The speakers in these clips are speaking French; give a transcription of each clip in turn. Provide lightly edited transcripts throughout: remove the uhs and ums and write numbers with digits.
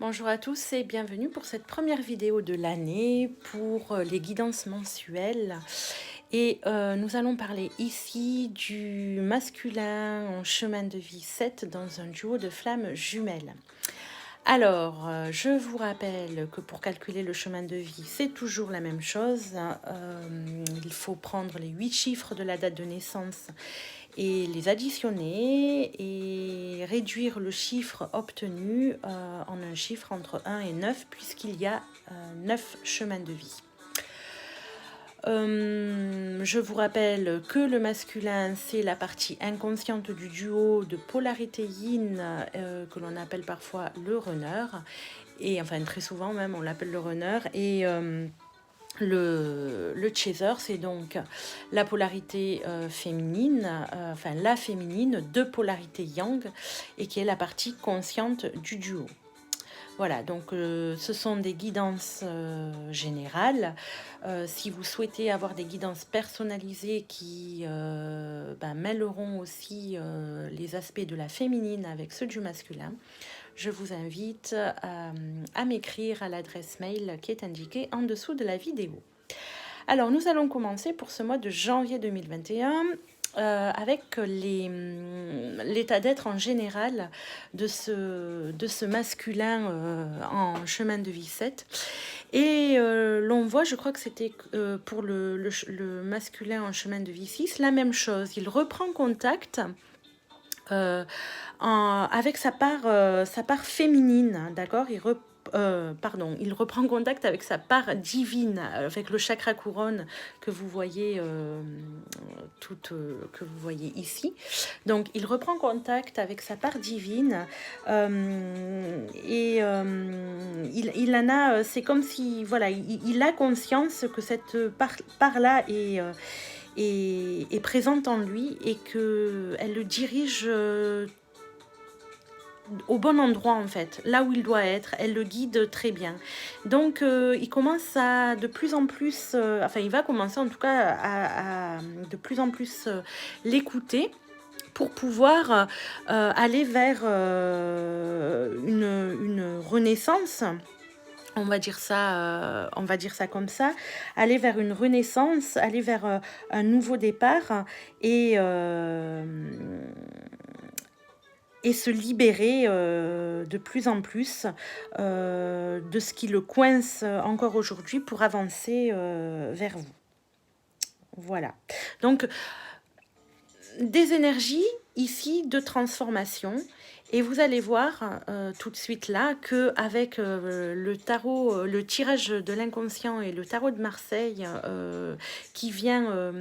Bonjour à tous et bienvenue pour cette première vidéo de l'année pour les guidances mensuelles. Et nous allons parler ici du masculin en chemin de vie 7 dans un duo de flammes jumelles. Alors, je vous rappelle que pour calculer le chemin de vie, c'est toujours la même chose. Il faut prendre les 8 chiffres de la date de naissance et les additionner et réduire le chiffre obtenu en un chiffre entre 1 et 9 puisqu'il y a 9 chemins de vie. Je vous rappelle que le masculin, c'est la partie inconsciente du duo de polarité yin que l'on appelle parfois le runner. Et enfin, très souvent même, on l'appelle le runner. Et le chaser, c'est donc la polarité féminine, enfin la féminine de polarité yang, et qui est la partie consciente du duo. Voilà, donc ce sont des guidances générales. Si vous souhaitez avoir des guidances personnalisées qui mêleront aussi les aspects de la féminine avec ceux du masculin, je vous invite à m'écrire à l'adresse mail qui est indiquée en dessous de la vidéo. Alors, nous allons commencer pour ce mois de janvier 2021 avec l'état d'être en général de ce masculin en chemin de vie 7. Et l'on voit, je crois que c'était pour le masculin en chemin de vie 6, la même chose. Il reprend contact avec sa part féminine, d'accord. Il reprend contact avec sa part divine, avec le chakra couronne que vous voyez, que vous voyez ici. Donc, il reprend contact avec sa part divine et il en a, c'est comme si, voilà, il a conscience que cette part-là est présente en lui et qu'elle le dirige au bon endroit en fait, là où il doit être, elle le guide très bien. Donc il commence à de plus en plus, il va commencer en tout cas à de plus en plus l'écouter pour pouvoir aller vers une renaissance. On va dire ça comme ça, aller vers une renaissance, aller vers un nouveau départ et se libérer de plus en plus de ce qui le coince encore aujourd'hui pour avancer vers vous. Voilà. Donc, des énergies ici de transformation. Et vous allez voir tout de suite là qu'avec le tarot, le tirage de l'inconscient et le tarot de Marseille qui vient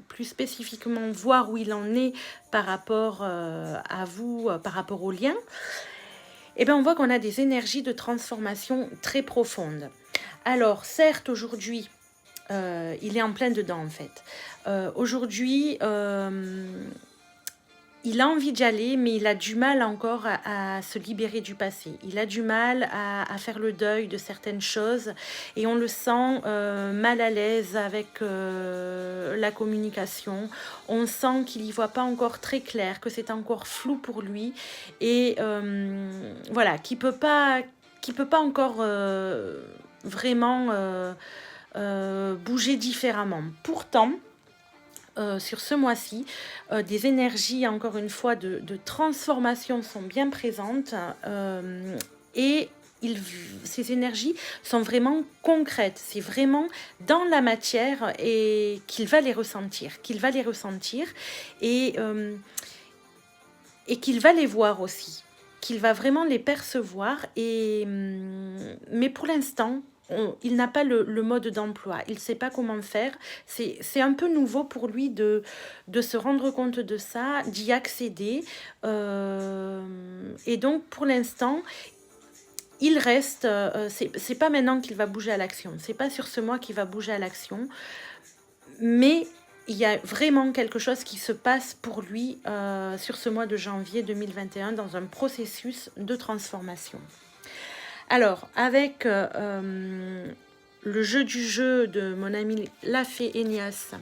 plus spécifiquement voir où il en est par rapport à vous, par rapport au lien, et bien on voit qu'on a des énergies de transformation très profondes. Alors certes aujourd'hui, il est en plein dedans en fait. Aujourd'hui, il a envie d'y aller, mais il a du mal encore à se libérer du passé. Il a du mal à faire le deuil de certaines choses et on le sent mal à l'aise avec la communication. On sent qu'il n'y voit pas encore très clair, que c'est encore flou pour lui et voilà, qu'il peut pas encore vraiment bouger différemment. Pourtant, sur ce mois-ci, des énergies, encore une fois, de transformation sont bien présentes et ces énergies sont vraiment concrètes. C'est vraiment dans la matière et qu'il va les ressentir, et qu'il va les voir aussi, qu'il va vraiment les percevoir. Mais pour l'instant, il n'a pas le mode d'emploi, il ne sait pas comment faire. C'est un peu nouveau pour lui de se rendre compte de ça, d'y accéder. Et donc, pour l'instant, il reste... c'est pas maintenant qu'il va bouger à l'action. C'est pas sur ce mois qu'il va bouger à l'action. Mais il y a vraiment quelque chose qui se passe pour lui sur ce mois de janvier 2021 dans un processus de transformation. Alors, avec le jeu du jeu de mon ami la fée Enias,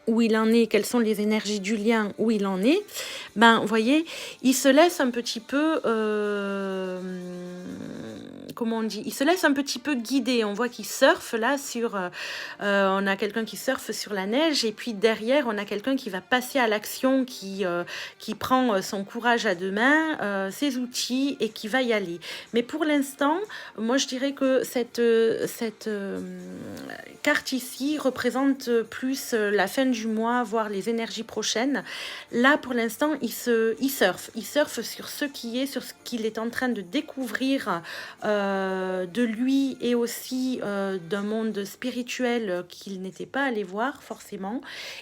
où il en est, quelles sont les énergies du lien, où il en est, ben, vous voyez, il se laisse un petit peu, comment on dit, il se laisse un petit peu guider. On voit qu'il surfe là sur, on a quelqu'un qui surfe sur la neige, et puis derrière, on a quelqu'un qui va passer à l'action, qui prend son courage à deux mains, ses outils, et qui va y aller. Mais pour l'instant, moi je dirais que cette carte ici représente plus la fin du mois, voire les énergies prochaines. Là, pour l'instant, il surfe sur ce qui est, sur ce qu'il est en train de découvrir de lui, et aussi d'un monde spirituel qu'il n'était pas allé voir forcément,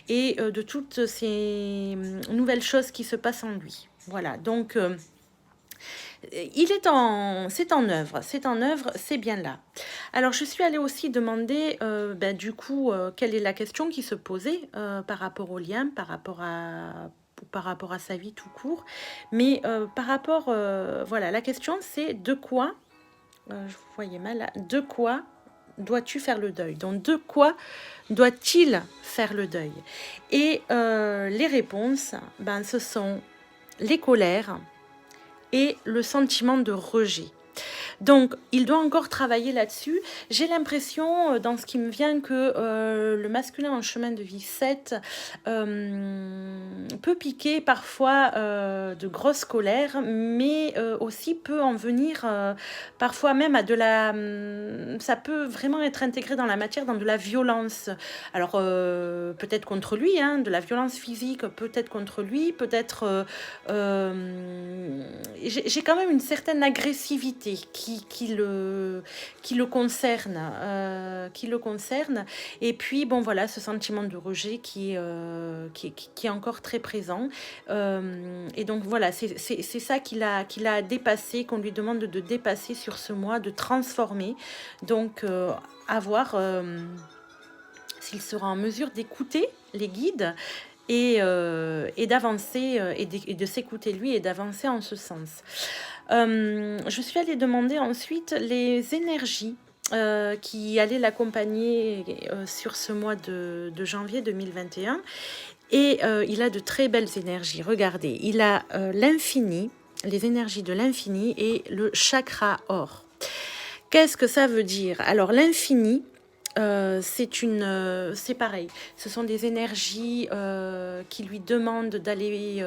et de toutes ces nouvelles choses qui se passent en lui. Voilà, donc c'est en œuvre, c'est bien là. Alors je suis allée aussi demander, du coup, quelle est la question qui se posait par rapport au lien, par rapport à sa vie tout court, mais par rapport, voilà, la question c'est de quoi, je vous voyais mal là, de quoi dois-tu faire le deuil? Donc de quoi doit-il faire le deuil? Et les réponses, ce sont les colères et le sentiment de rejet. Donc, il doit encore travailler là-dessus. J'ai l'impression, dans ce qui me vient, que le masculin en chemin de vie 7 peut piquer parfois de grosses colères, mais aussi peut en venir parfois même à de la... ça peut vraiment être intégré dans la matière, dans de la violence. Alors, peut-être contre lui, hein, de la violence physique, peut-être contre lui, peut-être... j'ai quand même une certaine agressivité qui le concerne, et puis bon voilà, ce sentiment de rejet qui est encore très présent, et donc voilà, c'est ça qu'il a dépassé, qu'on lui demande de dépasser sur ce mois, de transformer. Donc à voir s'il sera en mesure d'écouter les guides et d'avancer, et de s'écouter lui, et d'avancer en ce sens. Je suis allée demander ensuite les énergies qui allaient l'accompagner sur ce mois de janvier 2021. Et il a de très belles énergies. Regardez, il a l'infini, les énergies de l'infini, et le chakra or. Qu'est-ce que ça veut dire? Alors l'infini, c'est pareil, ce sont des énergies qui lui demandent d'aller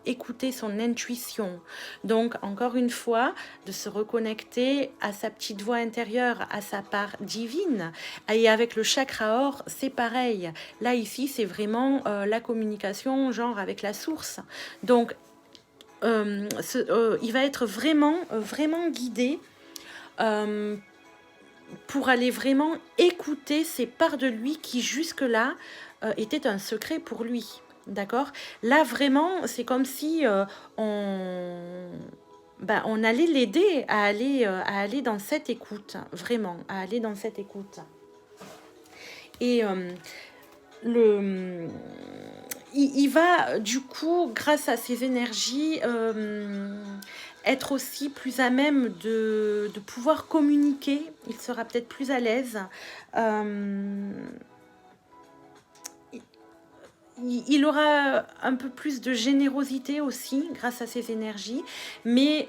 écouter son intuition. Donc encore une fois, de se reconnecter à sa petite voix intérieure, à sa part divine. Et avec le chakra or, c'est pareil. Là ici, c'est vraiment la communication genre avec la source. Donc il va être vraiment guidé pour aller vraiment écouter ces parts de lui qui jusque-là étaient un secret pour lui. D'accord? Là, vraiment, c'est comme si on allait l'aider à aller dans cette écoute, vraiment, à aller dans cette écoute. Et il va, du coup, grâce à ces énergies, être aussi plus à même de pouvoir communiquer. Il sera peut-être plus à l'aise. Il aura un peu plus de générosité aussi grâce à ces énergies. Mais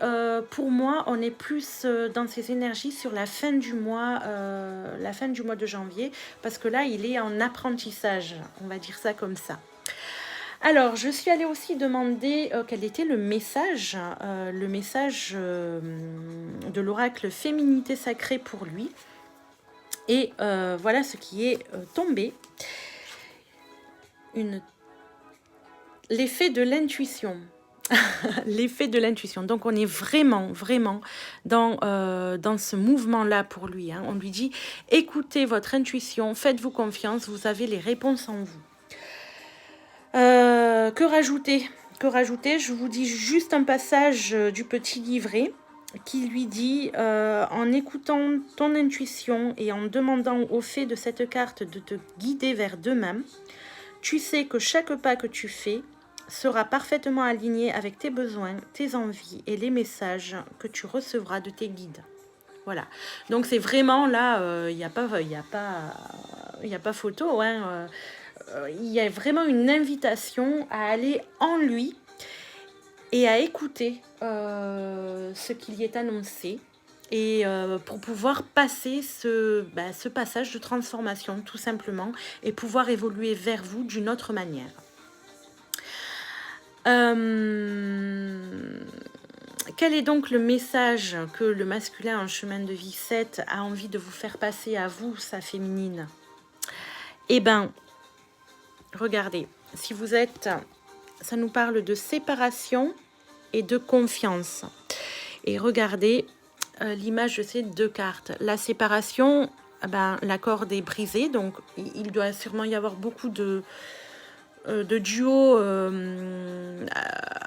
pour moi, on est plus dans ces énergies sur la fin du mois de janvier. Parce que là, il est en apprentissage. On va dire ça comme ça. Alors, je suis allée aussi demander quel était le message de l'oracle Féminité Sacrée pour lui. Et voilà ce qui est tombé. L'effet de l'intuition. L'effet de l'intuition. Donc, on est vraiment dans ce mouvement-là pour lui. Hein. On lui dit, écoutez votre intuition, faites-vous confiance, vous avez les réponses en vous. Que rajouter? Je vous dis juste un passage du petit livret qui lui dit en écoutant ton intuition et en demandant au fait de cette carte de te guider vers demain, tu sais que chaque pas que tu fais sera parfaitement aligné avec tes besoins, tes envies et les messages que tu recevras de tes guides. Voilà. Donc c'est vraiment là, il n'y a pas photo, hein. il y a vraiment une invitation à aller en lui et à écouter ce qu'il y est annoncé. Et pour pouvoir passer ce passage de transformation, tout simplement, et pouvoir évoluer vers vous d'une autre manière. Quel est donc le message que le masculin en chemin de vie 7 a envie de vous faire passer à vous, sa féminine? Eh bien, regardez, si vous êtes... Ça nous parle de séparation et de confiance. Et regardez l'image de ces deux cartes. La séparation, la corde est brisée, donc il doit sûrement y avoir beaucoup de duos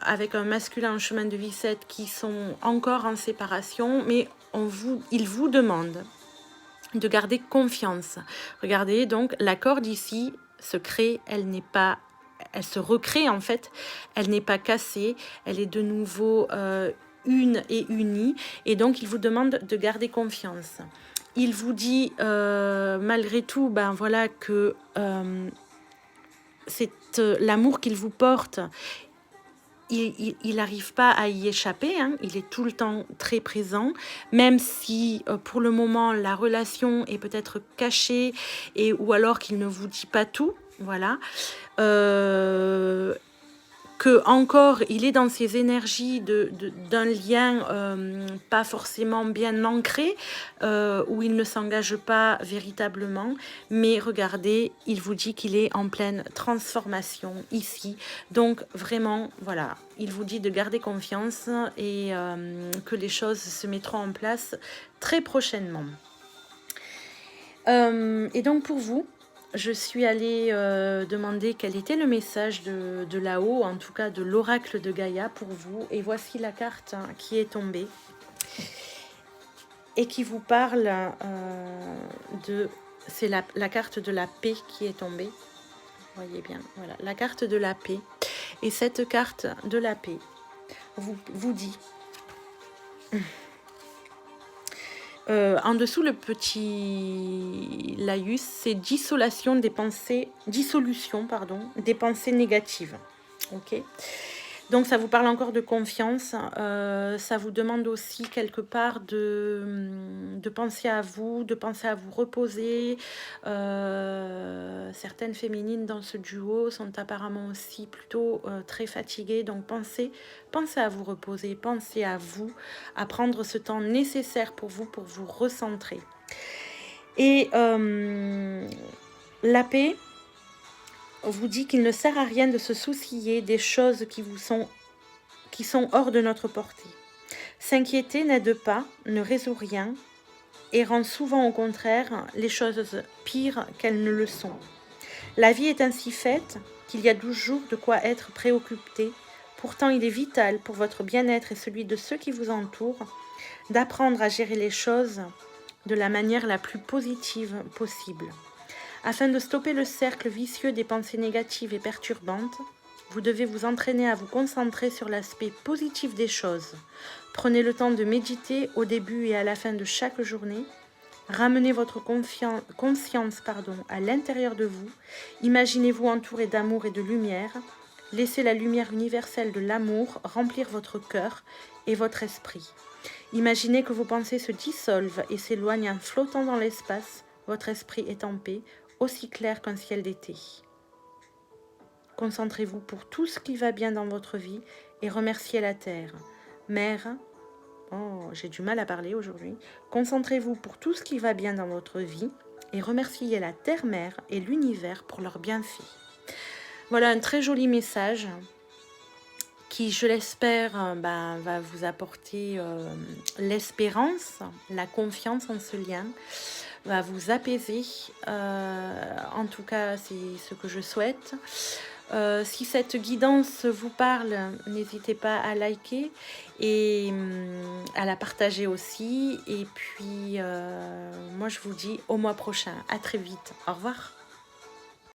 avec un masculin en chemin de vie 7 qui sont encore en séparation, mais il vous demande de garder confiance. Regardez, donc la corde ici se crée, elle se recrée en fait, elle n'est pas cassée, elle est de nouveau une et unie, et donc il vous demande de garder confiance. Il vous dit malgré tout, voilà que c'est l'amour qu'il vous porte, il n'arrive pas à y échapper, hein. Il est tout le temps très présent, même si pour le moment la relation est peut-être cachée ou alors qu'il ne vous dit pas tout, voilà. Que encore il est dans ses énergies d'un lien pas forcément bien ancré, où il ne s'engage pas véritablement, mais regardez, il vous dit qu'il est en pleine transformation ici, donc vraiment, voilà, il vous dit de garder confiance et que les choses se mettront en place très prochainement. Et donc pour vous, je suis allée demander quel était le message de là-haut, en tout cas de l'oracle de Gaïa pour vous. Et voici la carte qui est tombée et qui vous parle de... C'est la carte de la paix qui est tombée. Vous voyez bien, voilà, la carte de la paix. Et cette carte de la paix vous dit... en dessous, le petit laïus, c'est dissolution des pensées négatives. Ok. Donc ça vous parle encore de confiance. Ça vous demande aussi quelque part de penser à vous, de penser à vous reposer. Certaines féminines dans ce duo sont apparemment aussi plutôt très fatiguées. Donc pensez à vous reposer, pensez à vous, à prendre ce temps nécessaire pour vous recentrer. Et la paix vous dit qu'il ne sert à rien de se soucier des choses qui sont hors de notre portée. S'inquiéter n'aide pas, ne résout rien et rend souvent au contraire les choses pires qu'elles ne le sont. La vie est ainsi faite qu'il y a toujours de quoi être préoccupé. Pourtant, il est vital pour votre bien-être et celui de ceux qui vous entourent d'apprendre à gérer les choses de la manière la plus positive possible. Afin de stopper le cercle vicieux des pensées négatives et perturbantes, vous devez vous entraîner à vous concentrer sur l'aspect positif des choses. Prenez le temps de méditer au début et à la fin de chaque journée. Ramenez votre conscience à l'intérieur de vous. Imaginez-vous entouré d'amour et de lumière. Laissez la lumière universelle de l'amour remplir votre cœur et votre esprit. Imaginez que vos pensées se dissolvent et s'éloignent en flottant dans l'espace. Votre esprit est en paix, aussi clair qu'un ciel d'été. Concentrez-vous pour tout ce qui va bien dans votre vie et remerciez la terre. Mère, j'ai du mal à parler aujourd'hui. Concentrez-vous pour tout ce qui va bien dans votre vie et remerciez la terre-mère et l'univers pour leurs bienfaits. Voilà un très joli message qui, je l'espère, va vous apporter l'espérance, la confiance en ce lien, va vous apaiser. En tout cas, c'est ce que je souhaite. Si cette guidance vous parle, n'hésitez pas à liker et à la partager aussi. Et puis, moi, je vous dis au mois prochain. À très vite. Au revoir.